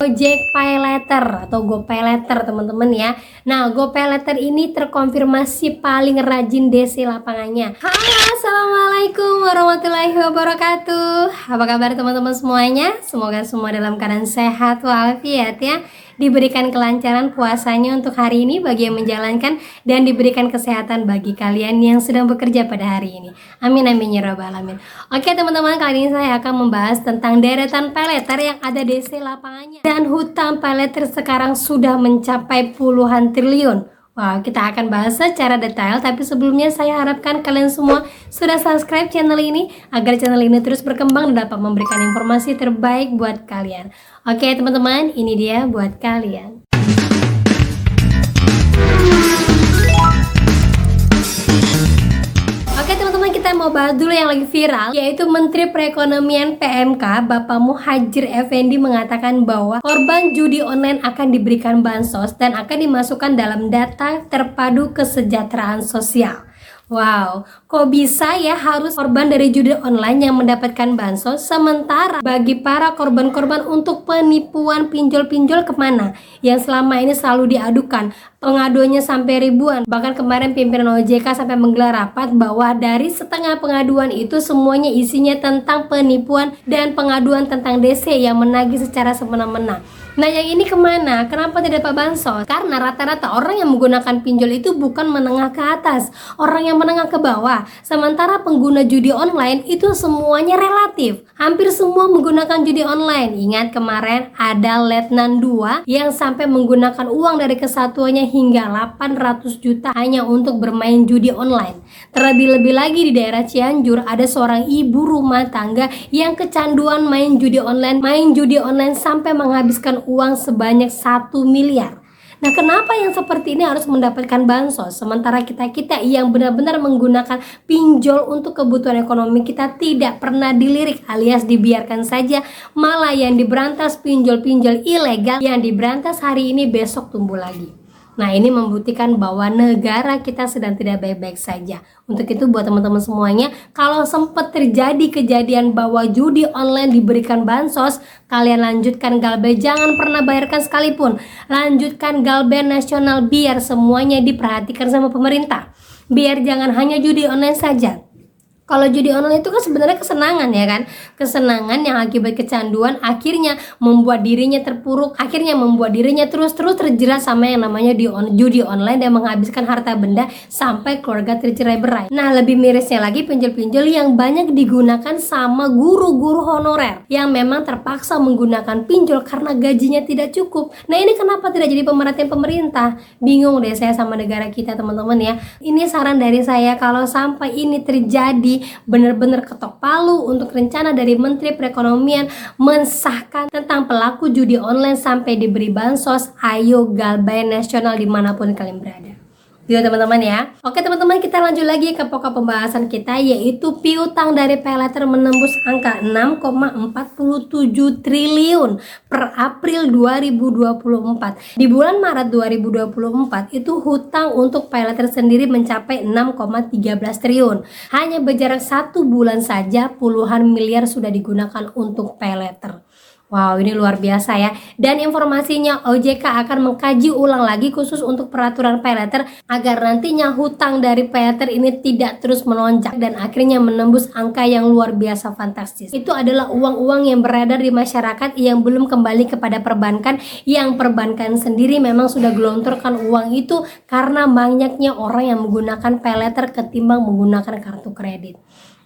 Gojek Pay Later atau GoPay Later teman-teman ya. Nah, GoPay Later ini terkonfirmasi paling rajin DC lapangannya. Halo, assalamualaikum warahmatullahi wabarakatuh. Apa kabar teman-teman semuanya? Semoga semua dalam keadaan sehat walafiat ya. Diberikan kelancaran puasanya untuk hari ini bagi yang menjalankan, dan diberikan kesehatan bagi kalian yang sedang bekerja pada hari ini. Amin amin ya rabbal alamin. Oke teman-teman, kali ini saya akan membahas tentang deretan pay later yang ada DC lapangannya. Dan hutang pay later sekarang sudah mencapai puluhan triliun. Wow, kita akan bahas secara detail, tapi sebelumnya saya harapkan kalian semua sudah subscribe channel ini agar channel ini terus berkembang dan dapat memberikan informasi terbaik buat kalian. Oke teman-teman, ini dia buat kalian. Oke teman-teman, kita mau bahas dulu yang lagi viral, yaitu Menteri Perekonomian PMK Bapak Muhadjir Effendi mengatakan bahwa korban judi online akan diberikan bansos dan akan dimasukkan dalam data terpadu kesejahteraan sosial. Wow, kok bisa ya harus korban dari judi online yang mendapatkan bansos, sementara bagi para korban-korban untuk penipuan pinjol-pinjol kemana yang selama ini selalu diadukan, pengaduannya sampai ribuan. Bahkan kemarin pimpinan OJK sampai menggelar rapat bahwa dari setengah pengaduan itu semuanya isinya tentang penipuan dan pengaduan tentang DC yang menagih secara semena-mena. Nah, yang ini kemana? Kenapa tidak dapat bansos? Karena rata-rata orang yang menggunakan pinjol itu bukan menengah ke atas, orang yang menengah ke bawah. Sementara pengguna judi online itu semuanya relatif. Hampir semua menggunakan judi online. Ingat kemarin ada Letnan 2 yang sampai menggunakan uang dari kesatuannya hingga 800 juta hanya untuk bermain judi online. Terlebih-lebih lagi di daerah Cianjur ada seorang ibu rumah tangga yang kecanduan main judi online sampai menghabiskan uang sebanyak 1 miliar. Nah, kenapa yang seperti ini harus mendapatkan bansos, sementara kita yang benar-benar menggunakan pinjol untuk kebutuhan ekonomi kita tidak pernah dilirik alias dibiarkan saja, malah yang diberantas pinjol-pinjol ilegal, yang diberantas hari ini besok tumbuh lagi. Nah, ini membuktikan bahwa negara kita sedang tidak baik-baik saja. Untuk itu buat teman-teman semuanya, kalau sempat terjadi kejadian bahwa judi online diberikan bansos, kalian lanjutkan galbe, jangan pernah bayarkan sekalipun. Lanjutkan galbe nasional biar semuanya diperhatikan sama pemerintah. Biar jangan hanya judi online saja. Kalau judi online itu kan sebenarnya kesenangan ya kan, kesenangan yang akibat kecanduan akhirnya membuat dirinya terpuruk, akhirnya membuat dirinya terus-terus terjerat sama yang namanya judi online dan menghabiskan harta benda sampai keluarga tercerai-berai. Nah, lebih mirisnya lagi pinjol-pinjol yang banyak digunakan sama guru-guru honorer yang memang terpaksa menggunakan pinjol karena gajinya tidak cukup. Nah, ini kenapa tidak jadi pemerhatian pemerintah? Bingung deh saya sama negara kita teman-teman ya. Ini saran dari saya, kalau sampai ini terjadi, benar-benar ketok palu untuk rencana dari Menteri Perekonomian mensahkan tentang pelaku judi online sampai diberi bansos. Ayo galbay nasional dimanapun kalian berada. Gitu teman-teman ya. Oke teman-teman, kita lanjut lagi ke pokok pembahasan kita, yaitu piutang dari pay later menembus angka 6,47 triliun per April 2024. Di bulan Maret 2024 itu hutang untuk pay later sendiri mencapai 6,13 triliun. Hanya berjarak 1 bulan saja puluhan miliar sudah digunakan untuk pay later. Wow, ini luar biasa ya. Dan informasinya OJK akan mengkaji ulang lagi khusus untuk peraturan pay later agar nantinya hutang dari pay later ini tidak terus melonjak dan akhirnya menembus angka yang luar biasa fantastis. Itu adalah uang-uang yang beredar di masyarakat yang belum kembali kepada perbankan, yang perbankan sendiri memang sudah gelontorkan uang itu karena banyaknya orang yang menggunakan pay later ketimbang menggunakan kartu kredit.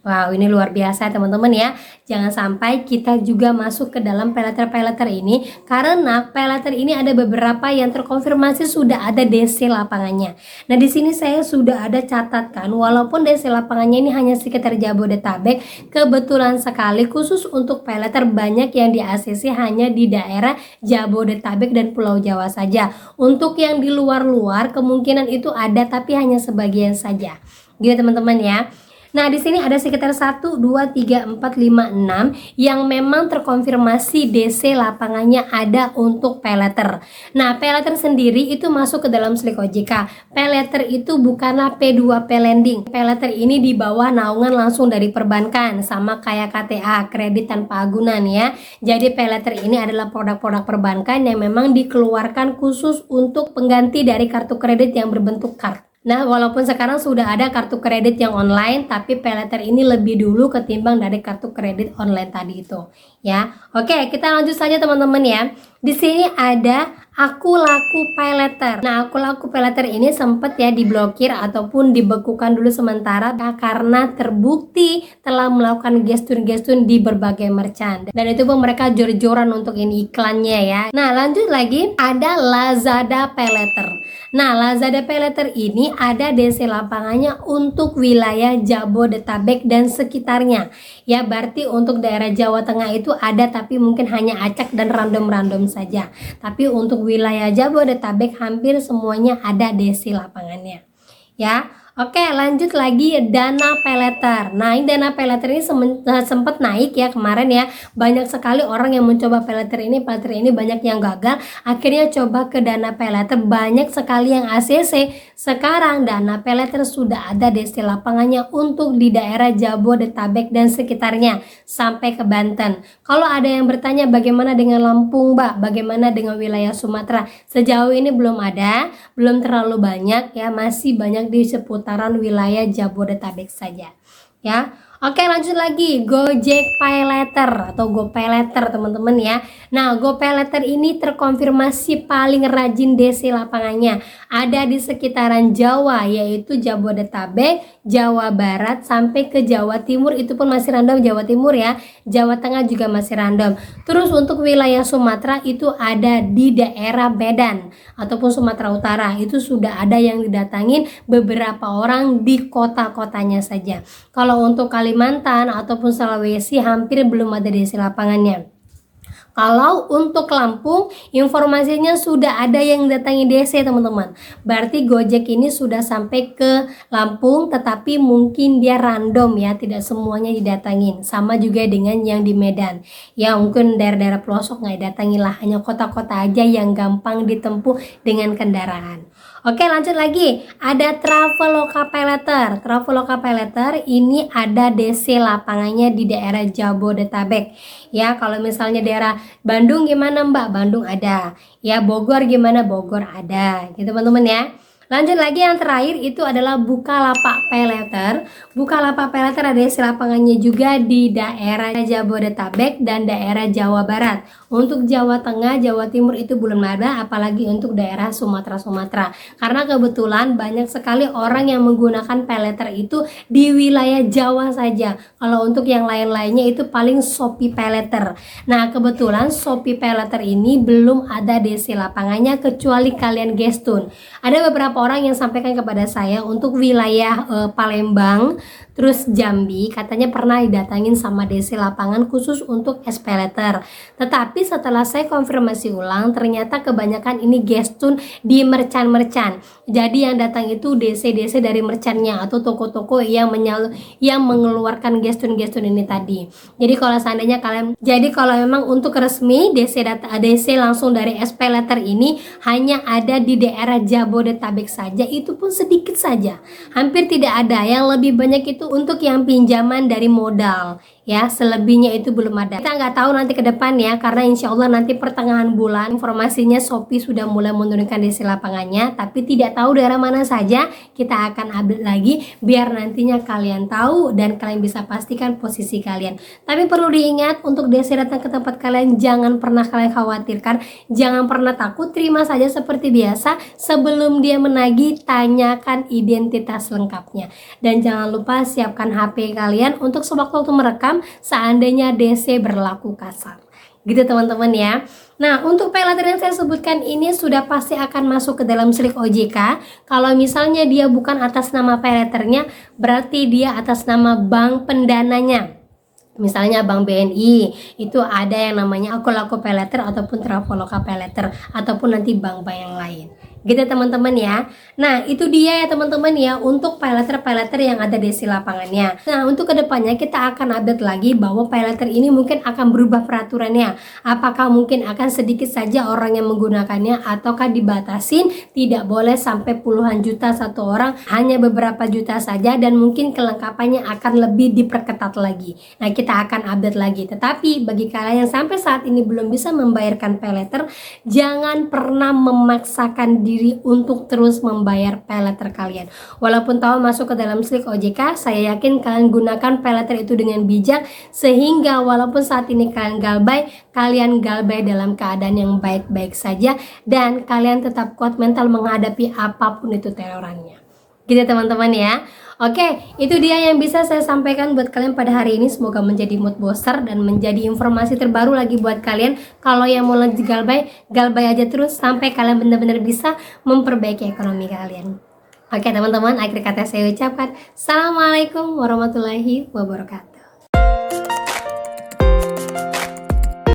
Wow, ini luar biasa teman-teman ya. Jangan sampai kita juga masuk ke dalam pay later ini, karena pay later ini ada beberapa yang terkonfirmasi sudah ada DC lapangannya. Nah, di sini saya sudah ada catatkan, walaupun DC lapangannya ini hanya sekitar Jabodetabek, kebetulan sekali khusus untuk pay later banyak yang di ACC hanya di daerah Jabodetabek dan Pulau Jawa saja. Untuk yang di luar-luar kemungkinan itu ada tapi hanya sebagian saja. Gitu teman-teman ya. Nah, di sini ada sekitar 1, 2, 3, 4, 5, 6 yang memang terkonfirmasi DC lapangannya ada untuk paylater. Nah, paylater sendiri itu masuk ke dalam SLIK OJK. Paylater itu bukanlah P2P lending. Paylater ini di bawah naungan langsung dari perbankan, sama kayak KTA, kredit tanpa agunan ya. Jadi paylater ini adalah produk-produk perbankan yang memang dikeluarkan khusus untuk pengganti dari kartu kredit yang berbentuk card. Nah, walaupun sekarang sudah ada kartu kredit yang online, tapi paylater ini lebih dulu ketimbang dari kartu kredit online tadi itu, ya. Oke, kita lanjut saja teman-teman ya. Di sini ada Aku Laku Paylater. Nah, Aku Laku Paylater ini sempat ya diblokir ataupun dibekukan dulu sementara karena terbukti telah melakukan gestun-gestun di berbagai merchant. Dan itu pun mereka jor-joran untuk ini iklannya ya. Nah, lanjut lagi ada Lazada Paylater. Nah, Lazada Paylater ini ada DC lapangannya untuk wilayah Jabodetabek dan sekitarnya. Ya, berarti untuk daerah Jawa Tengah itu ada tapi mungkin hanya acak dan random-random saja. Tapi untuk wilayah Jabodetabek hampir semuanya ada DC lapangannya. Ya. Oke, lanjut lagi dana paylater. Nah, ini dana paylater ini sempat naik ya kemarin ya. Banyak sekali orang yang mencoba paylater ini banyak yang gagal. Akhirnya coba ke dana paylater, banyak sekali yang ACC. Sekarang dana paylater sudah ada DC lapangannya untuk di daerah Jabodetabek dan sekitarnya sampai ke Banten. Kalau ada yang bertanya bagaimana dengan Lampung, Mbak? Bagaimana dengan wilayah Sumatera? Sejauh ini belum ada, belum terlalu banyak ya, masih banyak di seputaran wilayah Jabodetabek saja ya. Oke, lanjut lagi Gojek Paylater atau GoPaylater teman-teman ya. Nah, GoPaylater ini terkonfirmasi paling rajin DC lapangannya ada di sekitaran Jawa, yaitu Jabodetabek, Jawa Barat sampai ke Jawa Timur, itu pun masih random Jawa Timur ya. Jawa Tengah juga masih random. Terus untuk wilayah Sumatera itu ada di daerah Medan ataupun Sumatera Utara, itu sudah ada yang didatangin beberapa orang di kota-kotanya saja. Kalau untuk Kalimantan ataupun Sulawesi hampir belum ada DC lapangannya. Kalau untuk Lampung, informasinya sudah ada yang datangi DC teman-teman. Berarti Gojek ini sudah sampai ke Lampung, tetapi mungkin dia random ya, tidak semuanya didatangin. Sama juga dengan yang di Medan. Ya mungkin daerah-daerah pelosok nggak didatangi lah, hanya kota-kota aja yang gampang ditempuh dengan kendaraan. Oke, lanjut lagi. Ada Traveloka Paylater. Traveloka Paylater ini ada DC lapangannya di daerah Jabodetabek. Ya, kalau misalnya daerah Bandung gimana Mbak? Bandung ada. Ya, Bogor gimana? Bogor ada. Gitu teman-teman ya. Lanjut lagi, yang terakhir itu adalah Bukalapak Paylater. Bukalapak Paylater ada DC lapangannya juga di daerah Jabodetabek dan daerah Jawa Barat. Untuk Jawa Tengah, Jawa Timur itu belum ada, apalagi untuk daerah Sumatera. Karena kebetulan banyak sekali orang yang menggunakan paylater itu di wilayah Jawa saja. Kalau untuk yang lain-lainnya itu paling Shopee Paylater. Nah, kebetulan Shopee Paylater ini belum ada DC lapangannya kecuali kalian gestun. Ada beberapa orang yang sampaikan kepada saya untuk wilayah Palembang, terus Jambi, katanya pernah didatangin sama DC lapangan khusus untuk S-Paylater. Tetapi setelah saya konfirmasi ulang, ternyata kebanyakan ini gestun di merchant-merchant. Jadi yang datang itu DC dari merchantnya atau toko-toko yang mengeluarkan gestun-gestun ini tadi. Jadi kalau memang untuk resmi DC langsung dari S-Paylater ini hanya ada di daerah Jabodetabek saja, itu pun sedikit saja. Hampir tidak ada. Yang lebih banyak itu untuk yang pinjaman dari modal ya, selebihnya itu belum ada. Kita nggak tahu nanti ke depan ya, karena insya Allah nanti pertengahan bulan informasinya Shopee sudah mulai menurunkan DC lapangannya, tapi tidak tahu daerah mana saja. Kita akan update lagi biar nantinya kalian tahu dan kalian bisa pastikan posisi kalian. Tapi perlu diingat, untuk DC datang ke tempat kalian jangan pernah kalian khawatirkan, jangan pernah takut, terima saja seperti biasa. Sebelum dia menagih, tanyakan identitas lengkapnya, dan jangan lupa siapkan HP kalian untuk sewaktu-waktu merekam seandainya DC berlaku kasar. Gitu teman-teman ya. Nah, untuk paylater yang saya sebutkan ini sudah pasti akan masuk ke dalam SLIK OJK. Kalau misalnya dia bukan atas nama paylaternya, berarti dia atas nama bank pendananya. Misalnya Bank BNI, itu ada yang namanya Aku Laku Paylater ataupun Traveloka Paylater ataupun nanti bank-bank yang lain. Gitu teman-teman ya. Nah itu dia ya teman-teman ya untuk paylater yang ada di si lapangannya. Nah untuk kedepannya kita akan update lagi bahwa paylater ini mungkin akan berubah peraturannya. Apakah mungkin akan sedikit saja orang yang menggunakannya ataukah dibatasin tidak boleh sampai puluhan juta satu orang, hanya beberapa juta saja, dan mungkin kelengkapannya akan lebih diperketat lagi. Nah kita akan update lagi. Tetapi bagi kalian yang sampai saat ini belum bisa membayarkan paylater, jangan pernah memaksakan diri untuk terus membayar paylater kalian. Walaupun tahu masuk ke dalam slik OJK, saya yakin kalian gunakan paylater itu dengan bijak, sehingga walaupun saat ini kalian galbay dalam keadaan yang baik-baik saja, dan kalian tetap kuat mental menghadapi apapun itu terorannya. Gitu teman-teman ya. Oke, itu dia yang bisa saya sampaikan buat kalian pada hari ini. Semoga menjadi mood booster dan menjadi informasi terbaru lagi buat kalian. Kalau yang mau lanjut galbay aja terus sampai kalian benar-benar bisa memperbaiki ekonomi kalian. Oke teman-teman, akhir kata saya ucapkan Assalamualaikum warahmatullahi wabarakatuh.